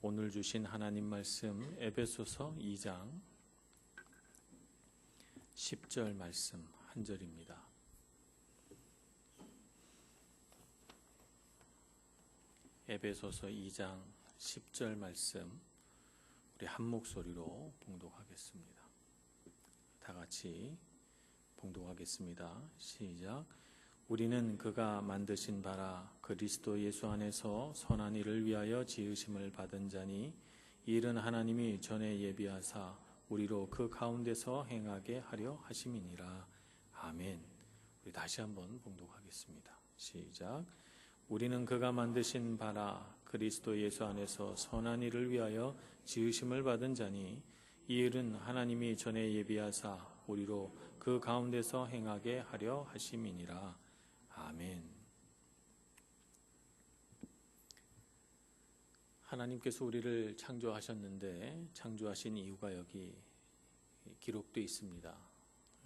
오늘 주신 하나님 말씀 에베소서 2장 10절 말씀 한 절입니다. 에베소서 2장 10절 말씀 우리 한 목소리로 봉독하겠습니다. 다 같이 봉독하겠습니다. 시작. 우리는 그가 만드신 바라 그리스도 예수 안에서 선한 일을 위하여 지으심을 받은 자니 이 일은 하나님이 전에 예비하사 우리로 그 가운데서 행하게 하려 하심이니라. 아멘. 우리 다시 한번 봉독하겠습니다. 시작. 우리는 그가 만드신 바라 그리스도 예수 안에서 선한 일을 위하여 지으심을 받은 자니 이 일은 하나님이 전에 예비하사 우리로 그 가운데서 행하게 하려 하심이니라. 아멘. 하나님께서 우리를 창조하셨는데 창조하신 이유가 여기 기록되어 있습니다.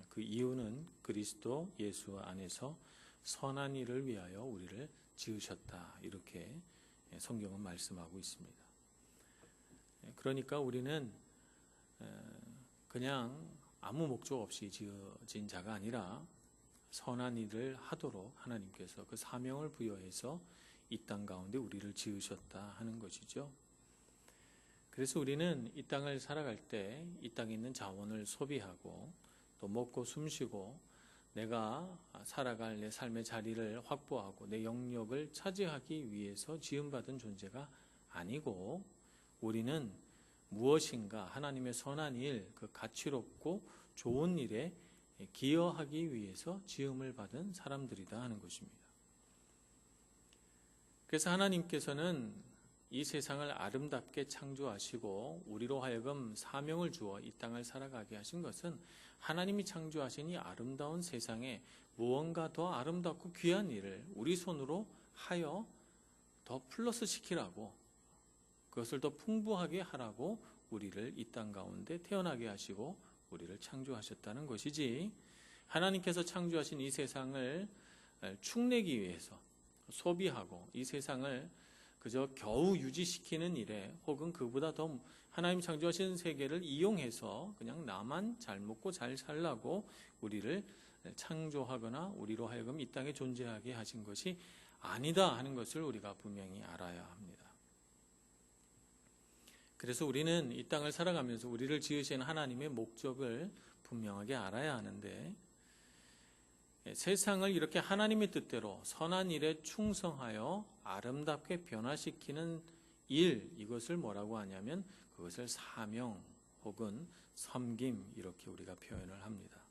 그 이유는 그리스도 예수 안에서 선한 일을 위하여 우리를 지으셨다. 이렇게 성경은 말씀하고 있습니다. 그러니까 우리는 그냥 아무 목적 없이 지어진 자가 아니라 선한 일을 하도록 하나님께서 그 사명을 부여해서 이 땅 가운데 우리를 지으셨다 하는 것이죠. 그래서 우리는 이 땅을 살아갈 때 이 땅에 있는 자원을 소비하고 또 먹고 숨쉬고 내가 살아갈 내 삶의 자리를 확보하고 내 영역을 차지하기 위해서 지음받은 존재가 아니고 우리는 무엇인가 하나님의 선한 일, 그 가치롭고 좋은 일에 기여하기 위해서 지음을 받은 사람들이다 하는 것입니다. 그래서 하나님께서는 이 세상을 아름답게 창조하시고 우리로 하여금 사명을 주어 이 땅을 살아가게 하신 것은 하나님이 창조하신 이 아름다운 세상에 무언가 더 아름답고 귀한 일을 우리 손으로 하여 더 플러스 시키라고, 그것을 더 풍부하게 하라고 우리를 이 땅 가운데 태어나게 하시고 우리를 창조하셨다는 것이지, 하나님께서 창조하신 이 세상을 축내기 위해서 소비하고 이 세상을 그저 겨우 유지시키는 일에 혹은 그보다 더 하나님 창조하신 세계를 이용해서 그냥 나만 잘 먹고 잘 살라고 우리를 창조하거나 우리로 하여금 이 땅에 존재하게 하신 것이 아니다 하는 것을 우리가 분명히 알아야 합니다. 그래서 우리는 이 땅을 살아가면서 우리를 지으신 하나님의 목적을 분명하게 알아야 하는데, 세상을 이렇게 하나님의 뜻대로 선한 일에 충성하여 아름답게 변화시키는 일, 이것을 뭐라고 하냐면 그것을 사명 혹은 섬김, 이렇게 우리가 표현을 합니다.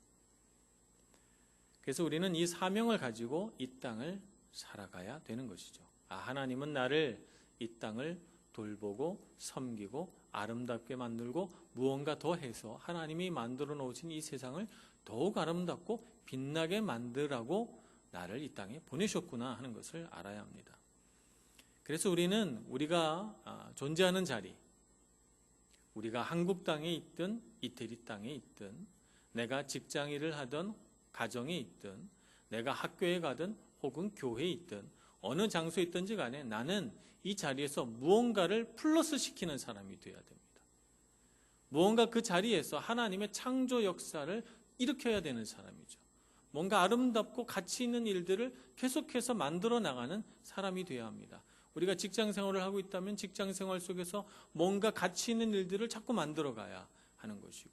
그래서 우리는 이 사명을 가지고 이 땅을 살아가야 되는 것이죠. 하나님은 나를 이 땅을 돌보고 섬기고 아름답게 만들고 무언가 더 해서 하나님이 만들어 놓으신 이 세상을 더욱 아름답고 빛나게 만들라고 나를 이 땅에 보내셨구나 하는 것을 알아야 합니다. 그래서 우리는 우리가 존재하는 자리, 우리가 한국 땅에 있든 이태리 땅에 있든 내가 직장 일을 하든 가정에 있든 내가 학교에 가든 혹은 교회에 있든 어느 장소에 있든지 간에 나는 이 자리에서 무언가를 플러스 시키는 사람이 되어야 됩니다. 무언가 그 자리에서 하나님의 창조 역사를 일으켜야 되는 사람이죠. 뭔가 아름답고 가치 있는 일들을 계속해서 만들어 나가는 사람이 되어야 합니다. 우리가 직장 생활을 하고 있다면 직장 생활 속에서 뭔가 가치 있는 일들을 자꾸 만들어 가야 하는 것이고,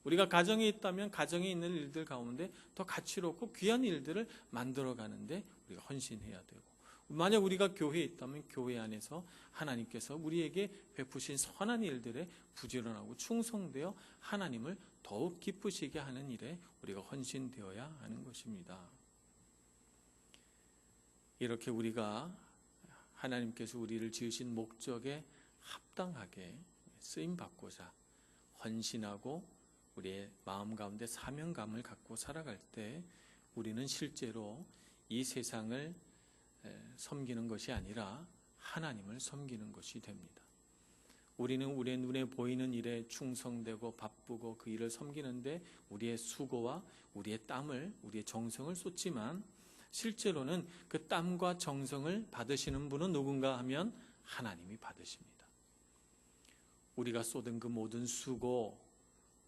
우리가 가정에 있다면 가정에 있는 일들 가운데 더 가치롭고 귀한 일들을 만들어 가는데 우리가 헌신해야 되고, 만약 우리가 교회에 있다면 교회 안에서 하나님께서 우리에게 베푸신 선한 일들에 부지런하고 충성되어 하나님을 더욱 기쁘시게 하는 일에 우리가 헌신되어야 하는 것입니다. 이렇게 우리가 하나님께서 우리를 지으신 목적에 합당하게 쓰임받고자 헌신하고 우리의 마음 가운데 사명감을 갖고 살아갈 때 우리는 실제로 이 세상을 섬기는 것이 아니라 하나님을 섬기는 것이 됩니다. 우리는 우리의 눈에 보이는 일에 충성되고 바쁘고 그 일을 섬기는데 우리의 수고와 우리의 땀을, 우리의 정성을 쏟지만 실제로는 그 땀과 정성을 받으시는 분은 누군가 하면 하나님이 받으십니다. 우리가 쏟은 그 모든 수고,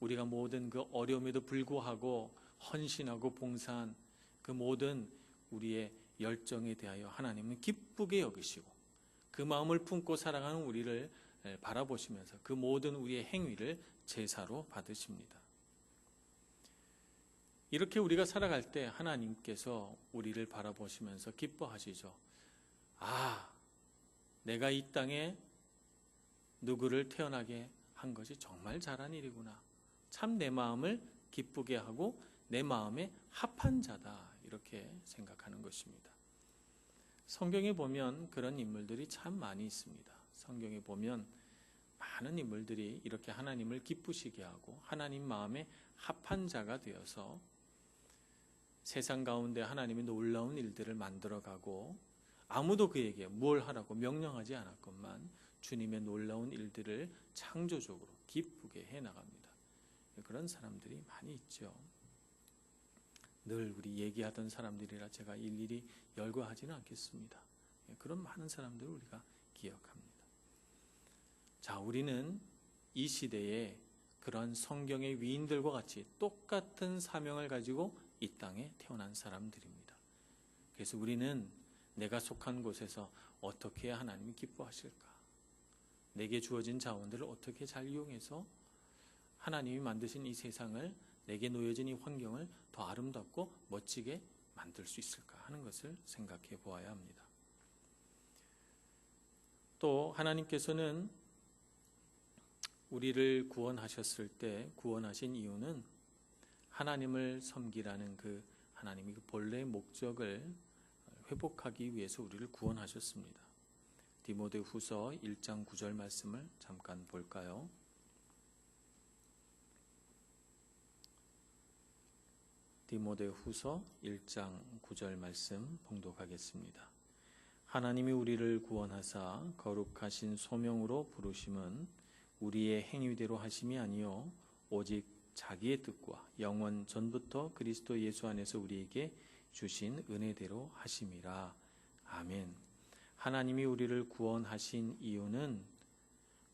우리가 모든 그 어려움에도 불구하고 헌신하고 봉사한 그 모든 우리의 열정에 대하여 하나님은 기쁘게 여기시고 그 마음을 품고 살아가는 우리를 바라보시면서 그 모든 우리의 행위를 제사로 받으십니다. 이렇게 우리가 살아갈 때 하나님께서 우리를 바라보시면서 기뻐하시죠. 아, 내가 이 땅에 누구를 태어나게 한 것이 정말 잘한 일이구나. 참 내 마음을 기쁘게 하고 내 마음에 합한 자다. 이렇게 생각하는 것입니다. 성경에 보면 그런 인물들이 참 많이 있습니다. 성경에 보면 많은 인물들이 이렇게 하나님을 기쁘시게 하고 하나님 마음에 합한 자가 되어서 세상 가운데 하나님의 놀라운 일들을 만들어가고 아무도 그에게 뭘 하라고 명령하지 않았건만 주님의 놀라운 일들을 창조적으로 기쁘게 해나갑니다. 그런 사람들이 많이 있죠. 늘 우리 얘기하던 사람들이라 제가 일일이 열거하지는 않겠습니다. 그런 많은 사람들을 우리가 기억합니다. 자, 우리는 이 시대에 그런 성경의 위인들과 같이 똑같은 사명을 가지고 이 땅에 태어난 사람들입니다. 그래서 우리는 내가 속한 곳에서 어떻게 해야 하나님이 기뻐하실까? 내게 주어진 자원들을 어떻게 잘 이용해서 하나님이 만드신 이 세상을, 내게 놓여진 이 환경을 더 아름답고 멋지게 만들 수 있을까 하는 것을 생각해 보아야 합니다. 또 하나님께서는 우리를 구원하셨을 때 구원하신 이유는 하나님을 섬기라는 그 하나님의 본래의 목적을 회복하기 위해서 우리를 구원하셨습니다. 디모데후서 1장 9절 말씀을 잠깐 볼까요? 디모데후서 1장 9절 말씀 봉독하겠습니다. 하나님이 우리를 구원하사 거룩하신 소명으로 부르심은 우리의 행위대로 하심이 아니요 오직 자기의 뜻과 영원 전부터 그리스도 예수 안에서 우리에게 주신 은혜대로 하심이라. 아멘. 하나님이 우리를 구원하신 이유는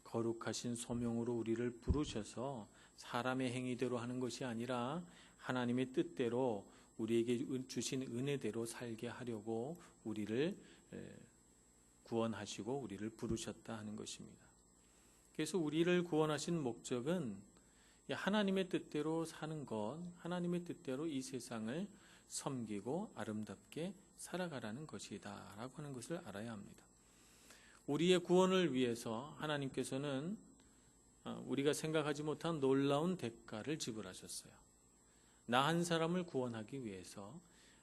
거룩하신 소명으로 우리를 부르셔서 사람의 행위대로 하는 것이 아니라 하나님의 뜻대로 우리에게 주신 은혜대로 살게 하려고 우리를 구원하시고 우리를 부르셨다 하는 것입니다. 그래서 우리를 구원하신 목적은 하나님의 뜻대로 사는 것, 하나님의 뜻대로 이 세상을 섬기고 아름답게 살아가라는 것이다 라고 하는 것을 알아야 합니다. 우리의 구원을 위해서 하나님께서는 우리가 생각하지 못한 놀라운 대가를 지불하셨어요. 나 한 사람을 구원하기 위해서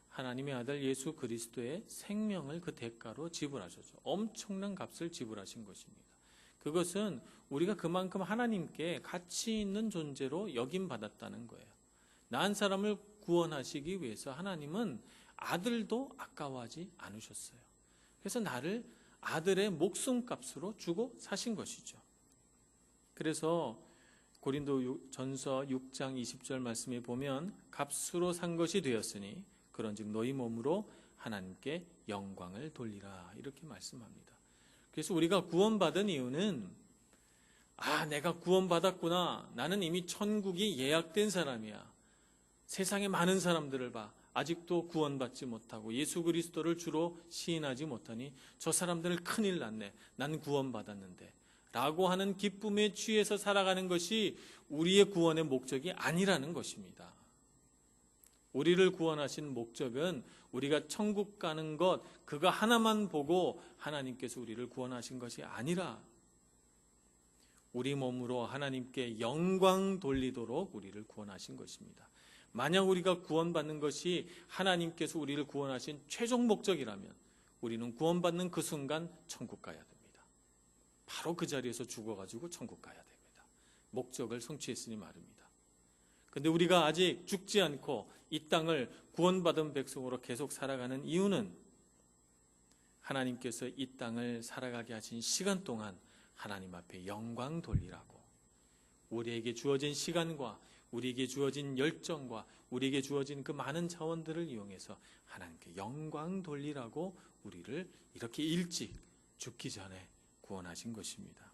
하나님의 아들 예수 그리스도의 생명을 그 대가로 지불하셨죠. 엄청난 값을 지불하신 것입니다. 그것은 우리가 그만큼 하나님께 가치 있는 존재로 여김받았다는 거예요. 나 한 사람을 구원하시기 위해서 하나님은 아들도 아까워하지 않으셨어요. 그래서 나를 아들의 목숨값으로 주고 사신 것이죠. 그래서 고린도 전서 6장 20절 말씀에 보면 값으로 산 것이 되었으니 그런즉 너희 몸으로 하나님께 영광을 돌리라 이렇게 말씀합니다. 그래서 우리가 구원받은 이유는 내가 구원받았구나. 나는 이미 천국이 예약된 사람이야. 세상에 많은 사람들을 봐. 아직도 구원받지 못하고 예수 그리스도를 주로 시인하지 못하니 저 사람들은 큰일 났네. 나는 구원받았는데 라고 하는 기쁨에 취해서 살아가는 것이 우리의 구원의 목적이 아니라는 것입니다. 우리를 구원하신 목적은 우리가 천국 가는 것 그거 하나만 보고 하나님께서 우리를 구원하신 것이 아니라 우리 몸으로 하나님께 영광 돌리도록 우리를 구원하신 것입니다. 만약 우리가 구원받는 것이 하나님께서 우리를 구원하신 최종 목적이라면 우리는 구원받는 그 순간 천국 가야 됩니다. 바로 그 자리에서 죽어가지고 천국 가야 됩니다. 목적을 성취했으니 말입니다. 그런데 우리가 아직 죽지 않고 이 땅을 구원받은 백성으로 계속 살아가는 이유는 하나님께서 이 땅을 살아가게 하신 시간 동안 하나님 앞에 영광 돌리라고 우리에게 주어진 시간과 우리에게 주어진 열정과 우리에게 주어진 그 많은 자원들을 이용해서 하나님께 영광 돌리라고 우리를 이렇게 일찍 죽기 전에 구원하신 것입니다.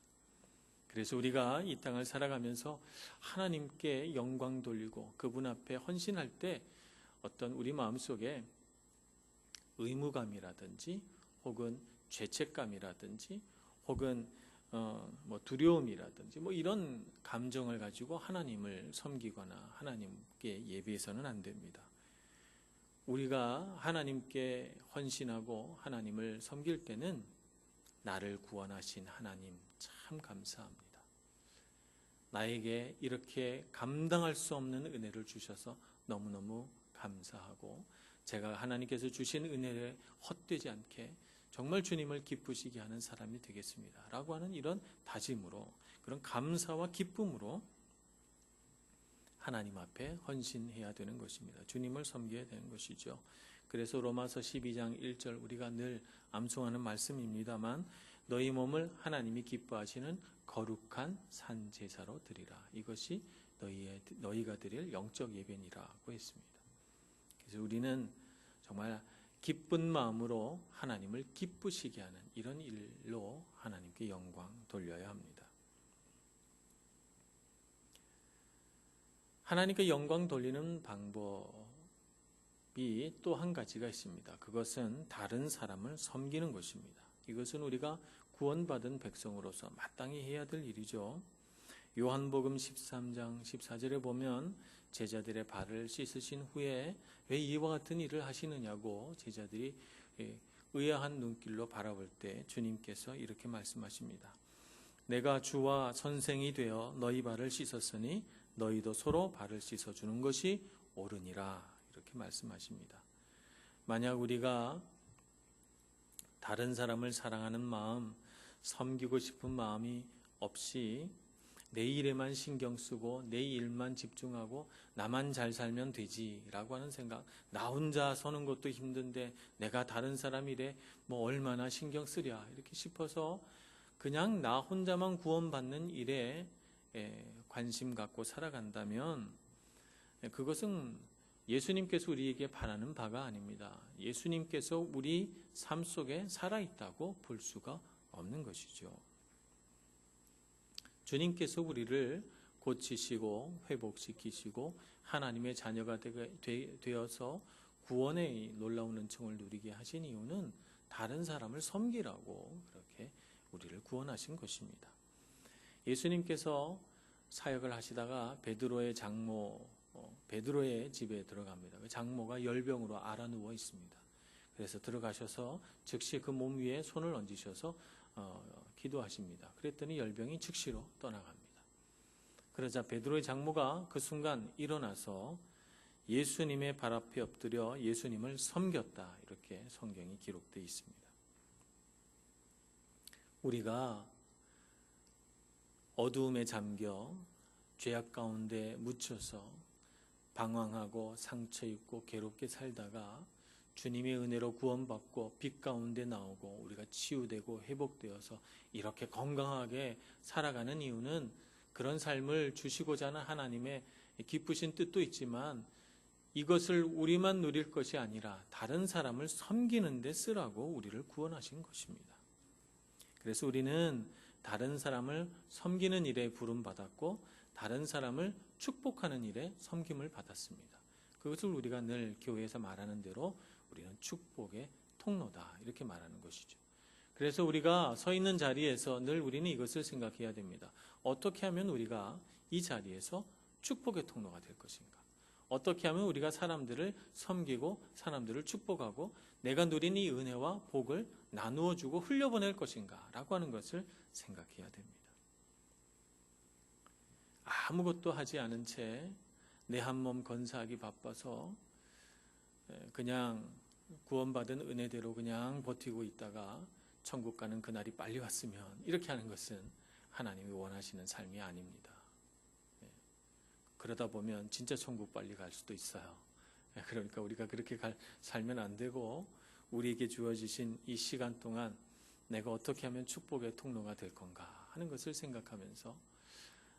그래서 우리가 이 땅을 살아가면서 하나님께 영광 돌리고 그분 앞에 헌신할 때 어떤 우리 마음속에 의무감이라든지 혹은 죄책감이라든지 혹은 두려움이라든지 이런 감정을 가지고 하나님을 섬기거나 하나님께 예배해서는 안 됩니다. 우리가 하나님께 헌신하고 하나님을 섬길 때는 나를 구원하신 하나님 참 감사합니다. 나에게 이렇게 감당할 수 없는 은혜를 주셔서 너무너무 감사하고 제가 하나님께서 주신 은혜를 헛되지 않게 정말 주님을 기쁘시게 하는 사람이 되겠습니다. 라고 하는 이런 다짐으로 그런 감사와 기쁨으로 하나님 앞에 헌신해야 되는 것입니다. 주님을 섬겨야 되는 것이죠. 그래서 로마서 12장 1절 우리가 늘 암송하는 말씀입니다만 너희 몸을 하나님이 기뻐하시는 거룩한 산 제사로 드리라. 이것이 너희가 드릴 영적 예배니라고 했습니다. 그래서 우리는 정말 기쁜 마음으로 하나님을 기쁘시게 하는 이런 일로 하나님께 영광 돌려야 합니다. 하나님께 영광 돌리는 방법이 또 한 가지가 있습니다. 그것은 다른 사람을 섬기는 것입니다. 이것은 우리가 구원받은 백성으로서 마땅히 해야 될 일이죠. 요한복음 13장 14절에 보면 제자들의 발을 씻으신 후에 왜 이와 같은 일을 하시느냐고 제자들이 의아한 눈길로 바라볼 때 주님께서 이렇게 말씀하십니다. 내가 주와 선생이 되어 너희 발을 씻었으니 너희도 서로 발을 씻어주는 것이 옳으니라. 이렇게 말씀하십니다. 만약 우리가 다른 사람을 사랑하는 마음, 섬기고 싶은 마음이 없이 내 일에만 신경 쓰고 내 일만 집중하고 나만 잘 살면 되지라고 하는 생각, 나 혼자 서는 것도 힘든데 내가 다른 사람 일에 얼마나 신경 쓰랴 이렇게 싶어서 그냥 나 혼자만 구원받는 일에 관심 갖고 살아간다면 그것은 예수님께서 우리에게 바라는 바가 아닙니다. 예수님께서 우리 삶 속에 살아있다고 볼 수가 없는 것이죠. 주님께서 우리를 고치시고 회복시키시고 하나님의 자녀가 되어서 구원의 놀라운 은총을 누리게 하신 이유는 다른 사람을 섬기라고 그렇게 우리를 구원하신 것입니다. 예수님께서 사역을 하시다가 베드로의 집에 들어갑니다. 장모가 열병으로 앓아 누워 있습니다. 그래서 들어가셔서 즉시 그 몸 위에 손을 얹으셔서 기도하십니다. 그랬더니 열병이 즉시로 떠나갑니다. 그러자 베드로의 장모가 그 순간 일어나서 예수님의 발 앞에 엎드려 예수님을 섬겼다. 이렇게 성경이 기록되어 있습니다. 우리가 어두움에 잠겨 죄악 가운데 묻혀서 방황하고 상처 입고 괴롭게 살다가 주님의 은혜로 구원받고 빛 가운데 나오고 우리가 치유되고 회복되어서 이렇게 건강하게 살아가는 이유는 그런 삶을 주시고자 하는 하나님의 기쁘신 뜻도 있지만 이것을 우리만 누릴 것이 아니라 다른 사람을 섬기는 데 쓰라고 우리를 구원하신 것입니다. 그래서 우리는 다른 사람을 섬기는 일에 부름받았고 다른 사람을 축복하는 일에 섬김을 받았습니다. 그것을 우리가 늘 교회에서 말하는 대로 우리는 축복의 통로다 이렇게 말하는 것이죠. 그래서 우리가 서 있는 자리에서 늘 우리는 이것을 생각해야 됩니다. 어떻게 하면 우리가 이 자리에서 축복의 통로가 될 것인가? 어떻게 하면 우리가 사람들을 섬기고 사람들을 축복하고 내가 누린 이 은혜와 복을 나누어 주고 흘려보낼 것인가? 라고 하는 것을 생각해야 됩니다. 아무것도 하지 않은 채 내 한 몸 건사하기 바빠서 그냥 구원받은 은혜대로 그냥 버티고 있다가 천국 가는 그날이 빨리 왔으면 이렇게 하는 것은 하나님이 원하시는 삶이 아닙니다. 그러다 보면 진짜 천국 빨리 갈 수도 있어요. 그러니까 우리가 그렇게 살면 안 되고 우리에게 주어지신 이 시간 동안 내가 어떻게 하면 축복의 통로가 될 건가 하는 것을 생각하면서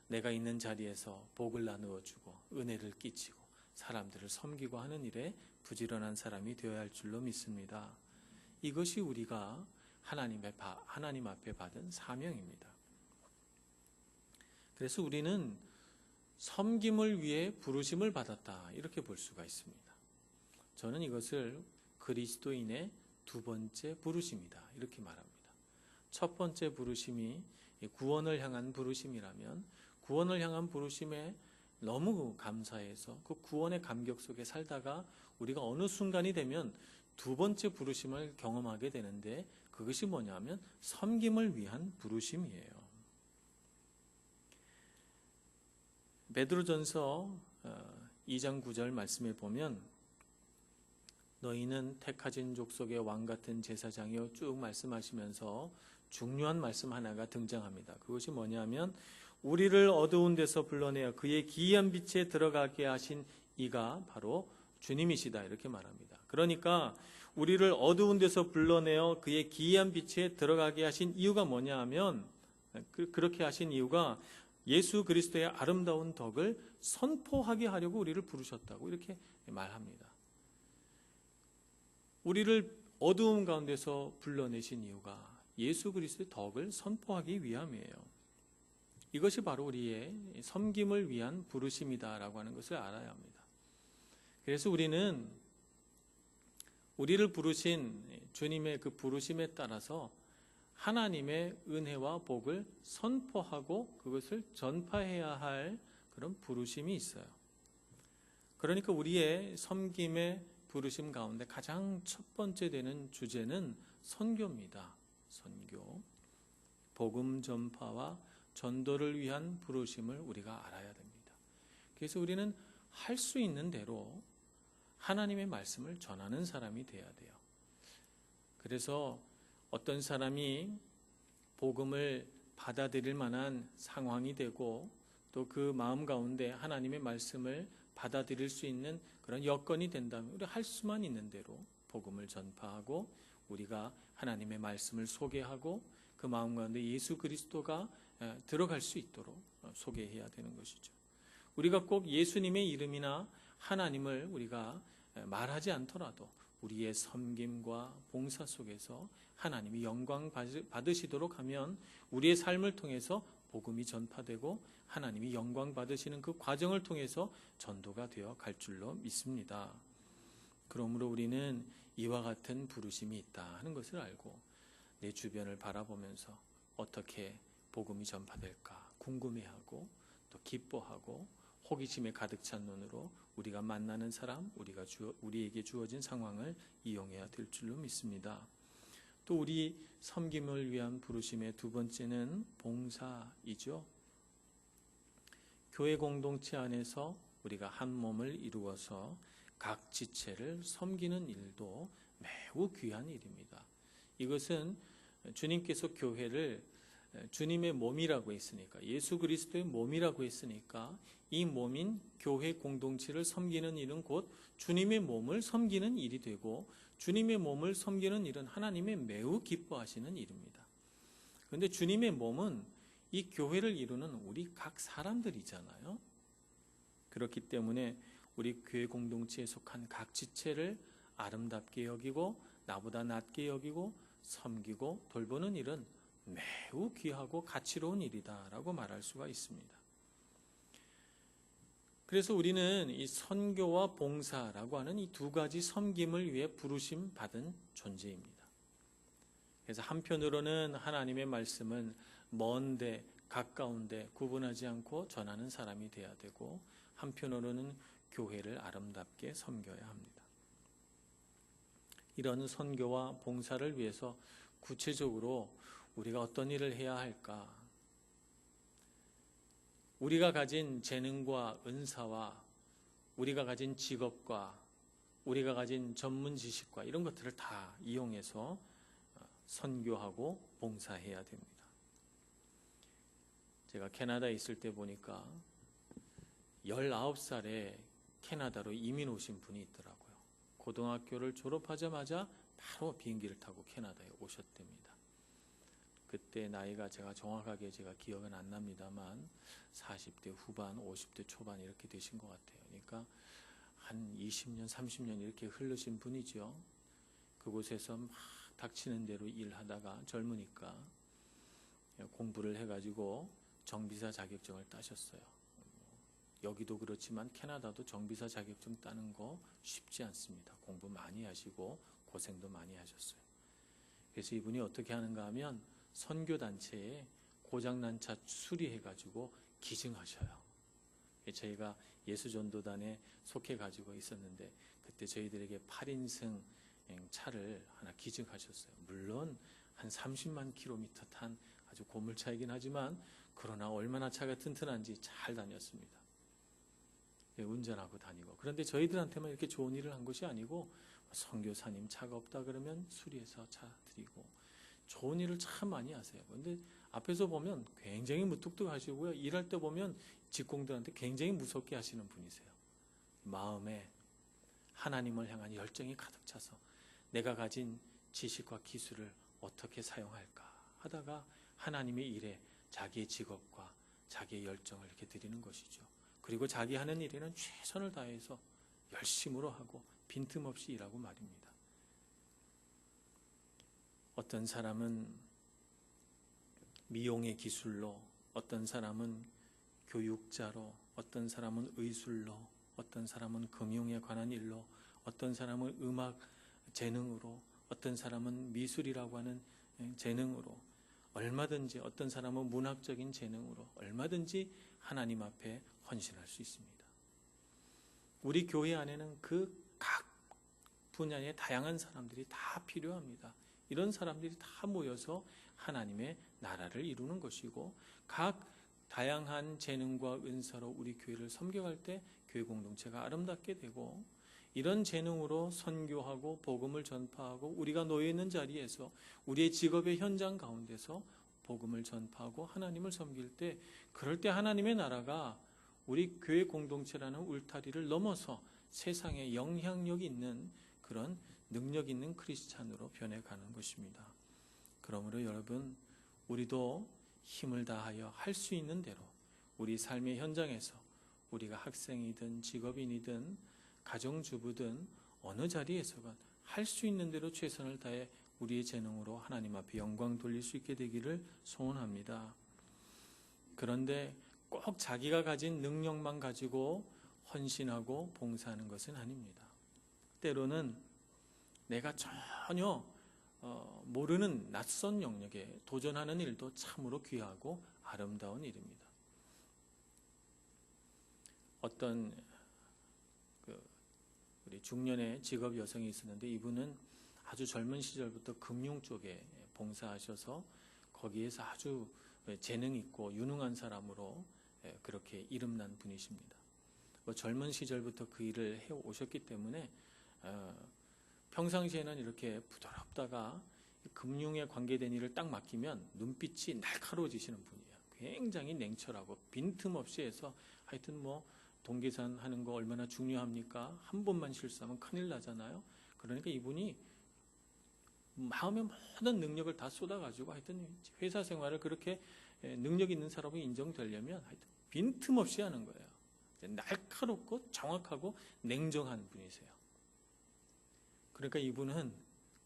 내가 있는 자리에서 복을 나누어 주고 은혜를 끼치고 사람들을 섬기고 하는 일에 부지런한 사람이 되어야 할 줄로 믿습니다. 이것이 우리가 하나님 앞에 받은 사명입니다. 그래서 우리는 섬김을 위해 부르심을 받았다, 이렇게 볼 수가 있습니다. 저는 이것을 그리스도인의 두 번째 부르심이다, 이렇게 말합니다. 첫 번째 부르심이 구원을 향한 부르심이라면, 구원을 향한 부르심에 너무 감사해서 그 구원의 감격 속에 살다가 우리가 어느 순간이 되면 두 번째 부르심을 경험하게 되는데, 그것이 뭐냐면 섬김을 위한 부르심이에요. 베드로전서 2장 9절 말씀에 보면 너희는 택하신 족속의 왕 같은 제사장이요, 쭉 말씀하시면서 중요한 말씀 하나가 등장합니다. 그것이 뭐냐면 우리를 어두운 데서 불러내어 그의 기이한 빛에 들어가게 하신 이가 바로 주님이시다, 이렇게 말합니다. 그러니까 우리를 어두운 데서 불러내어 그의 기이한 빛에 들어가게 하신 이유가 뭐냐 하면, 그렇게 하신 이유가 예수 그리스도의 아름다운 덕을 선포하게 하려고 우리를 부르셨다고 이렇게 말합니다. 우리를 어두움 가운데서 불러내신 이유가 예수 그리스도의 덕을 선포하기 위함이에요. 이것이 바로 우리의 섬김을 위한 부르심이다라고 하는 것을 알아야 합니다. 그래서 우리는 우리를 부르신 주님의 그 부르심에 따라서 하나님의 은혜와 복을 선포하고 그것을 전파해야 할 그런 부르심이 있어요. 그러니까 우리의 섬김의 부르심 가운데 가장 첫 번째 되는 주제는 선교입니다. 선교. 복음 전파와 전도를 위한 부르심을 우리가 알아야 됩니다. 그래서 우리는 할 수 있는 대로 하나님의 말씀을 전하는 사람이 돼야 돼요. 그래서 어떤 사람이 복음을 받아들일 만한 상황이 되고 또 그 마음 가운데 하나님의 말씀을 받아들일 수 있는 그런 여건이 된다면 우리 할 수만 있는 대로 복음을 전파하고 우리가 하나님의 말씀을 소개하고 그 마음 가운데 예수 그리스도가 들어갈 수 있도록 소개해야 되는 것이죠. 우리가 꼭 예수님의 이름이나 하나님을 우리가 말하지 않더라도 우리의 섬김과 봉사 속에서 하나님이 영광 받으시도록 하면 우리의 삶을 통해서 복음이 전파되고 하나님이 영광 받으시는 그 과정을 통해서 전도가 되어 갈 줄로 믿습니다. 그러므로 우리는 이와 같은 부르심이 있다 하는 것을 알고 내 주변을 바라보면서 어떻게 복음이 전파될까 궁금해하고 또 기뻐하고 호기심에 가득 찬 눈으로 우리가 만나는 사람, 우리에게 주어진 상황을 이용해야 될 줄로 믿습니다. 또 우리 섬김을 위한 부르심의 두 번째는 봉사이죠. 교회 공동체 안에서 우리가 한 몸을 이루어서 각 지체를 섬기는 일도 매우 귀한 일입니다. 이것은 주님께서 교회를 주님의 몸이라고 했으니까, 예수 그리스도의 몸이라고 했으니까 이 몸인 교회 공동체를 섬기는 일은 곧 주님의 몸을 섬기는 일이 되고, 주님의 몸을 섬기는 일은 하나님의 매우 기뻐하시는 일입니다. 그런데 주님의 몸은 이 교회를 이루는 우리 각 사람들이잖아요. 그렇기 때문에 우리 교회 공동체에 속한 각 지체를 아름답게 여기고 나보다 낮게 여기고 섬기고 돌보는 일은 매우 귀하고 가치로운 일이다라고 말할 수가 있습니다. 그래서 우리는 이 선교와 봉사라고 하는 이 두 가지 섬김을 위해 부르심 받은 존재입니다. 그래서 한편으로는 하나님의 말씀은 먼데 가까운데 구분하지 않고 전하는 사람이 되어야 되고, 한편으로는 교회를 아름답게 섬겨야 합니다. 이런 선교와 봉사를 위해서 구체적으로 우리가 어떤 일을 해야 할까? 우리가 가진 재능과 은사와 우리가 가진 직업과 우리가 가진 전문 지식과 이런 것들을 다 이용해서 선교하고 봉사해야 됩니다. 제가 캐나다에 있을 때 보니까 19살에 캐나다로 이민 오신 분이 있더라고요. 고등학교를 졸업하자마자 바로 비행기를 타고 캐나다에 오셨답니다. 그때 나이가 제가 정확하게 기억은 안 납니다만 40대 후반, 50대 초반 이렇게 되신 것 같아요. 그러니까 한 20년, 30년 이렇게 흐르신 분이죠. 그곳에서 막 닥치는 대로 일하다가 젊으니까 공부를 해가지고 정비사 자격증을 따셨어요. 여기도 그렇지만 캐나다도 정비사 자격증 따는 거 쉽지 않습니다. 공부 많이 하시고 고생도 많이 하셨어요. 그래서 이분이 어떻게 하는가 하면 선교단체에 고장난 차 수리해가지고 기증하셔요. 저희가 예수전도단에 속해가지고 있었는데 그때 저희들에게 8인승 차를 하나 기증하셨어요. 물론 한 30만 킬로미터 탄 아주 고물차이긴 하지만 그러나 얼마나 차가 튼튼한지 잘 다녔습니다. 운전하고 다니고. 그런데 저희들한테만 이렇게 좋은 일을 한 것이 아니고 선교사님 차가 없다 그러면 수리해서 차 드리고 좋은 일을 참 많이 하세요. 그런데 앞에서 보면 굉장히 무뚝뚝하시고요. 일할 때 보면 직공들한테 굉장히 무섭게 하시는 분이세요. 마음에 하나님을 향한 열정이 가득 차서 내가 가진 지식과 기술을 어떻게 사용할까 하다가 하나님의 일에 자기의 직업과 자기의 열정을 이렇게 드리는 것이죠. 그리고 자기 하는 일에는 최선을 다해서 열심으로 하고 빈틈없이 일하고 말입니다. 어떤 사람은 미용의 기술로, 어떤 사람은 교육자로, 어떤 사람은 의술로, 어떤 사람은 금융에 관한 일로, 어떤 사람은 음악 재능으로, 어떤 사람은 미술이라고 하는 재능으로, 얼마든지 어떤 사람은 문학적인 재능으로 얼마든지 하나님 앞에 헌신할 수 있습니다. 우리 교회 안에는 그 각 분야의 다양한 사람들이 다 필요합니다. 이런 사람들이 다 모여서 하나님의 나라를 이루는 것이고 각 다양한 재능과 은사로 우리 교회를 섬겨갈 때 교회 공동체가 아름답게 되고 이런 재능으로 선교하고 복음을 전파하고 우리가 놓여 있는 자리에서 우리의 직업의 현장 가운데서 복음을 전파하고 하나님을 섬길 때 그럴 때 하나님의 나라가 우리 교회 공동체라는 울타리를 넘어서 세상에 영향력 있는 그런 능력 있는 크리스찬으로 변해가는 것입니다. 그러므로 여러분 우리도 힘을 다하여 할 수 있는 대로 우리 삶의 현장에서 우리가 학생이든 직업인이든 가정주부든 어느 자리에서건 할 수 있는 대로 최선을 다해 우리의 재능으로 하나님 앞에 영광 돌릴 수 있게 되기를 소원합니다. 그런데 꼭 자기가 가진 능력만 가지고 헌신하고 봉사하는 것은 아닙니다. 때로는 내가 전혀 모르는 낯선 영역에 도전하는 일도 참으로 귀하고 아름다운 일입니다. 어떤 우리 중년의 직업 여성이 있었는데 이분은 아주 젊은 시절부터 금융 쪽에 봉사하셔서 거기에서 아주 재능 있고 유능한 사람으로 그렇게 이름난 분이십니다. 젊은 시절부터 그 일을 해오셨기 때문에 평상시에는 이렇게 부드럽다가 금융에 관계된 일을 딱 맡기면 눈빛이 날카로워지시는 분이에요. 굉장히 냉철하고 빈틈없이 해서 하여튼 동계산 하는 거 얼마나 중요합니까? 한 번만 실수하면 큰일 나잖아요. 그러니까 이분이 마음의 모든 능력을 다 쏟아가지고 하여튼 회사 생활을 그렇게 능력 있는 사람이 인정되려면 하여튼 빈틈없이 하는 거예요. 날카롭고 정확하고 냉정한 분이세요. 그러니까 이분은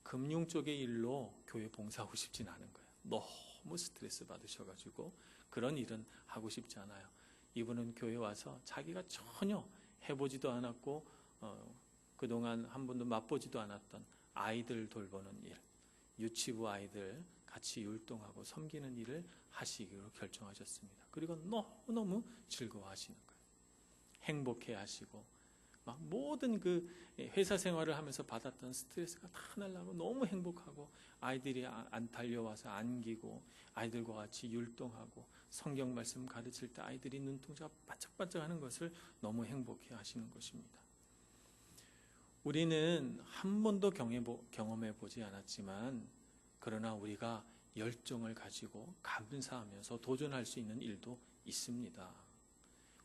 금융 쪽의 일로 교회 봉사하고 싶진 않은 거예요. 너무 스트레스 받으셔가지고 그런 일은 하고 싶지 않아요. 이분은 교회 와서 자기가 전혀 해보지도 않았고 그동안 한 번도 맛보지도 않았던 아이들 돌보는 일, 유치부 아이들 같이 율동하고 섬기는 일을 하시기로 결정하셨습니다. 그리고 너무너무 즐거워하시는 거예요. 행복해 하시고 막 모든 그 회사 생활을 하면서 받았던 스트레스가 다 날라고 너무 행복하고 아이들이 안 달려와서 안기고 아이들과 같이 율동하고 성경 말씀 가르칠 때 아이들이 눈동자가 반짝반짝하는 것을 너무 행복해 하시는 것입니다. 우리는 한 번도 경험해 보지 않았지만 그러나 우리가 열정을 가지고 감사하면서 도전할 수 있는 일도 있습니다.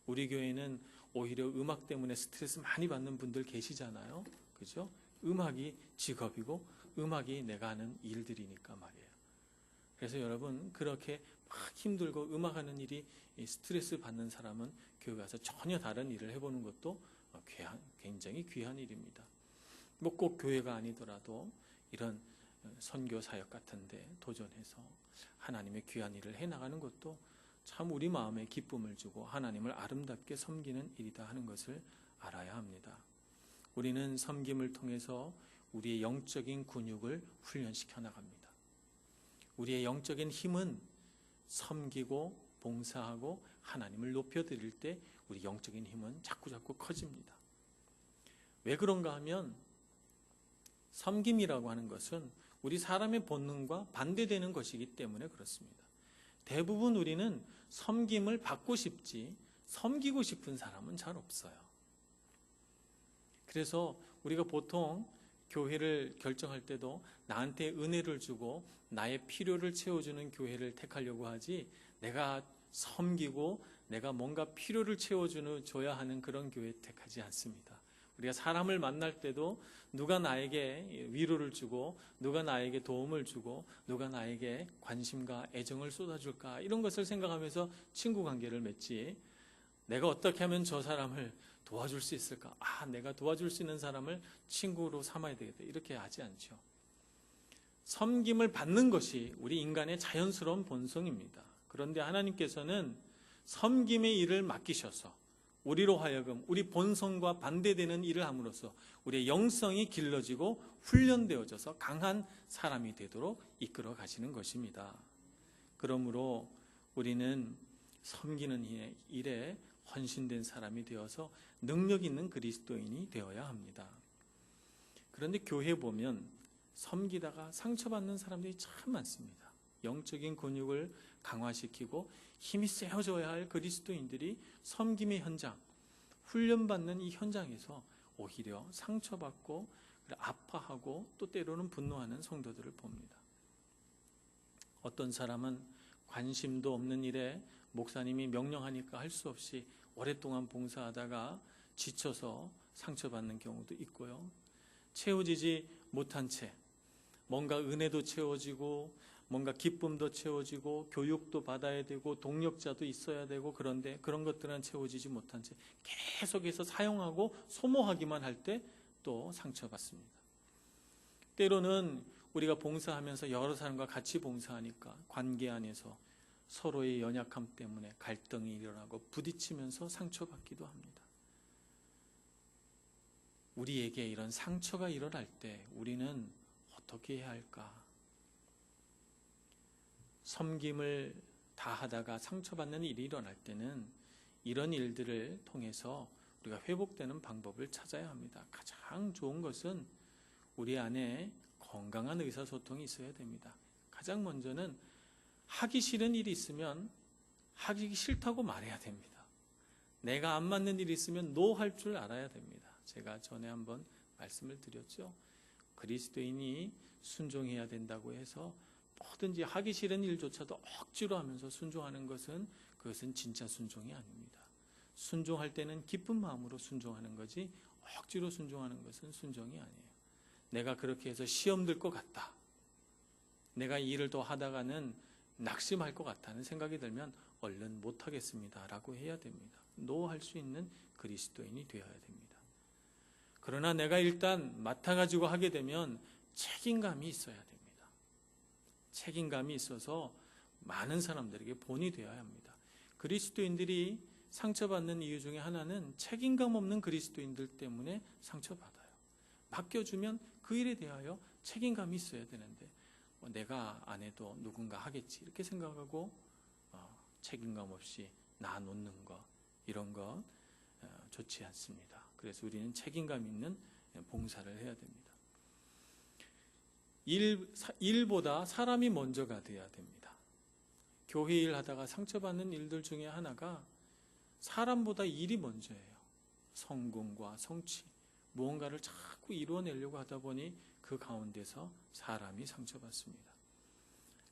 우리 교회는 오히려 음악 때문에 스트레스 많이 받는 분들 계시잖아요. 그죠? 음악이 직업이고 음악이 내가 하는 일들이니까 말이에요. 그래서 여러분 그렇게 막 힘들고 음악하는 일이 스트레스 받는 사람은 교회 가서 전혀 다른 일을 해보는 것도 굉장히 귀한 일입니다. 꼭 교회가 아니더라도 이런 선교 사역 같은데 도전해서 하나님의 귀한 일을 해나가는 것도 참 우리 마음에 기쁨을 주고 하나님을 아름답게 섬기는 일이다 하는 것을 알아야 합니다. 우리는 섬김을 통해서 우리의 영적인 근육을 훈련시켜 나갑니다. 우리의 영적인 힘은 섬기고 봉사하고 하나님을 높여드릴 때 우리 영적인 힘은 자꾸자꾸 커집니다. 왜 그런가 하면 섬김이라고 하는 것은 우리 사람의 본능과 반대되는 것이기 때문에 그렇습니다. 대부분 우리는 섬김을 받고 싶지 섬기고 싶은 사람은 잘 없어요. 그래서 우리가 보통 교회를 결정할 때도 나한테 은혜를 주고 나의 필요를 채워주는 교회를 택하려고 하지, 내가 섬기고 내가 뭔가 필요를 채워줘야 하는 그런 교회 택하지 않습니다. 우리가 사람을 만날 때도 누가 나에게 위로를 주고 누가 나에게 도움을 주고 누가 나에게 관심과 애정을 쏟아줄까, 이런 것을 생각하면서 친구 관계를 맺지, 내가 어떻게 하면 저 사람을 도와줄 수 있을까? 내가 도와줄 수 있는 사람을 친구로 삼아야 되겠다, 이렇게 하지 않죠. 섬김을 받는 것이 우리 인간의 자연스러운 본성입니다. 그런데 하나님께서는 섬김의 일을 맡기셔서 우리로 하여금 우리 본성과 반대되는 일을 함으로써 우리의 영성이 길러지고 훈련되어져서 강한 사람이 되도록 이끌어 가시는 것입니다. 그러므로 우리는 섬기는 일에 헌신된 사람이 되어서 능력 있는 그리스도인이 되어야 합니다. 그런데 교회에 보면 섬기다가 상처받는 사람들이 참 많습니다. 영적인 근육을 강화시키고 힘이 세워져야 할 그리스도인들이 섬김의 현장, 훈련받는 이 현장에서 오히려 상처받고 아파하고 또 때로는 분노하는 성도들을 봅니다. 어떤 사람은 관심도 없는 일에 목사님이 명령하니까 할 수 없이 오랫동안 봉사하다가 지쳐서 상처받는 경우도 있고요. 채워지지 못한 채 뭔가 은혜도 채워지고 뭔가 기쁨도 채워지고 교육도 받아야 되고 동력자도 있어야 되고, 그런데 그런 것들은 채워지지 못한 채 계속해서 사용하고 소모하기만 할 때 또 상처받습니다. 때로는 우리가 봉사하면서 여러 사람과 같이 봉사하니까 관계 안에서 서로의 연약함 때문에 갈등이 일어나고 부딪히면서 상처받기도 합니다. 우리에게 이런 상처가 일어날 때 우리는 어떻게 해야 할까? 섬김을 다 하다가 상처받는 일이 일어날 때는 이런 일들을 통해서 우리가 회복되는 방법을 찾아야 합니다. 가장 좋은 것은 우리 안에 건강한 의사소통이 있어야 됩니다. 가장 먼저는 하기 싫은 일이 있으면 하기 싫다고 말해야 됩니다. 내가 안 맞는 일이 있으면 노 할 줄 알아야 됩니다. 제가 전에 한번 말씀을 드렸죠. 그리스도인이 순종해야 된다고 해서 뭐든지 하기 싫은 일조차도 억지로 하면서 순종하는 것은 그것은 진짜 순종이 아닙니다. 순종할 때는 기쁜 마음으로 순종하는 거지 억지로 순종하는 것은 순종이 아니에요. 내가 그렇게 해서 시험 들 것 같다, 내가 이 일을 더 하다가는 낙심할 것 같다는 생각이 들면 얼른 못하겠습니다 라고 해야 됩니다. 노할 수 있는 그리스도인이 되어야 됩니다. 그러나 내가 일단 맡아가지고 하게 되면 책임감이 있어야 됩니다. 책임감이 있어서 많은 사람들에게 본이 되어야 합니다. 그리스도인들이 상처받는 이유 중에 하나는 책임감 없는 그리스도인들 때문에 상처받아요. 맡겨주면 그 일에 대하여 책임감이 있어야 되는데 내가 안 해도 누군가 하겠지 이렇게 생각하고 책임감 없이 놔놓는 것, 이런 것 좋지 않습니다. 그래서 우리는 책임감 있는 봉사를 해야 됩니다. 일보다 사람이 먼저가 돼야 됩니다. 교회 일 하다가 상처받는 일들 중에 하나가 사람보다 일이 먼저예요. 성공과 성취, 무언가를 자꾸 이루어내려고 하다 보니 그 가운데서 사람이 상처받습니다.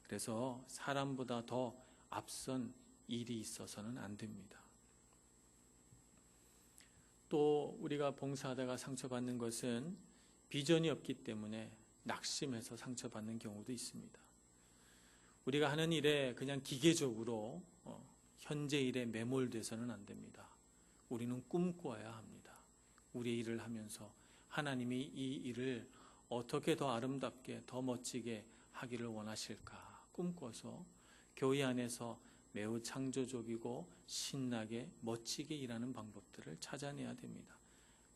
그래서 사람보다 더 앞선 일이 있어서는 안 됩니다. 또 우리가 봉사하다가 상처받는 것은 비전이 없기 때문에 낙심해서 상처받는 경우도 있습니다. 우리가 하는 일에 그냥 기계적으로 현재 일에 매몰돼서는 안 됩니다. 우리는 꿈꿔야 합니다. 우리의 일을 하면서 하나님이 이 일을 어떻게 더 아름답게 더 멋지게 하기를 원하실까 꿈꿔서 교회 안에서 매우 창조적이고 신나게 멋지게 일하는 방법들을 찾아내야 됩니다.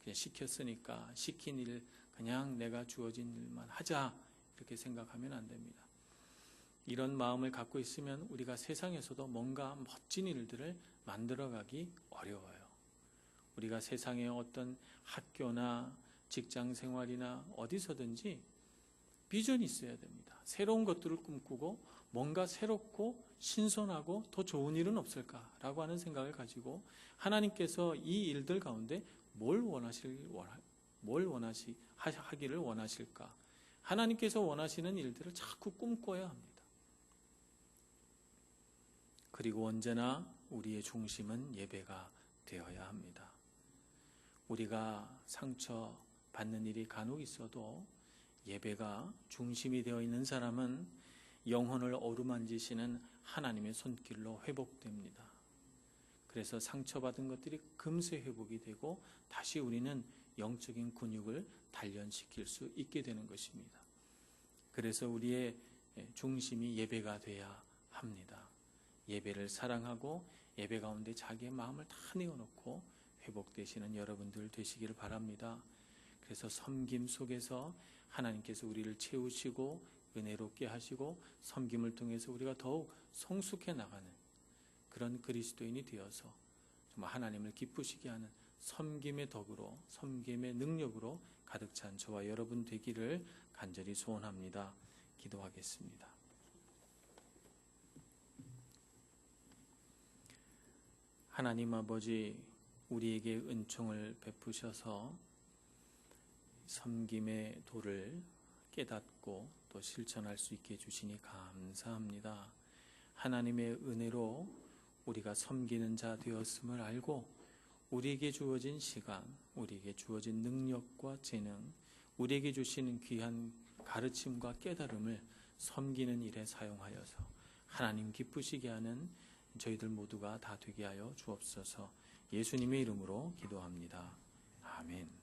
그냥 시켰으니까 시킨 일 그냥 내가 주어진 일만 하자 이렇게 생각하면 안 됩니다. 이런 마음을 갖고 있으면 우리가 세상에서도 뭔가 멋진 일들을 만들어가기 어려워요. 우리가 세상의 어떤 학교나 직장 생활이나 어디서든지 비전이 있어야 됩니다. 새로운 것들을 꿈꾸고 뭔가 새롭고 신선하고 더 좋은 일은 없을까라고 하는 생각을 가지고 하나님께서 이 일들 가운데 뭘 하기를 원하실까? 하나님께서 원하시는 일들을 자꾸 꿈꿔야 합니다. 그리고 언제나 우리의 중심은 예배가 되어야 합니다. 우리가 상처 받는 일이 간혹 있어도 예배가 중심이 되어 있는 사람은 영혼을 어루만지시는 하나님의 손길로 회복됩니다. 그래서 상처받은 것들이 금세 회복이 되고 다시 우리는 영적인 근육을 단련시킬 수 있게 되는 것입니다. 그래서 우리의 중심이 예배가 돼야 합니다. 예배를 사랑하고 예배 가운데 자기의 마음을 다 내어놓고 회복되시는 여러분들 되시기를 바랍니다. 그래서 섬김 속에서 하나님께서 우리를 채우시고 은혜롭게 하시고 섬김을 통해서 우리가 더욱 성숙해 나가는 그런 그리스도인이 되어서 정말 하나님을 기쁘시게 하는 섬김의 덕으로 섬김의 능력으로 가득 찬 저와 여러분 되기를 간절히 소원합니다. 기도하겠습니다. 하나님 아버지, 우리에게 은총을 베푸셔서 섬김의 도를 깨닫고 또 실천할 수 있게 해주시니 감사합니다. 하나님의 은혜로 우리가 섬기는 자 되었음을 알고 우리에게 주어진 시간, 우리에게 주어진 능력과 재능, 우리에게 주시는 귀한 가르침과 깨달음을 섬기는 일에 사용하여서 하나님 기쁘시게 하는 저희들 모두가 다 되게 하여 주옵소서. 예수님의 이름으로 기도합니다. 아멘.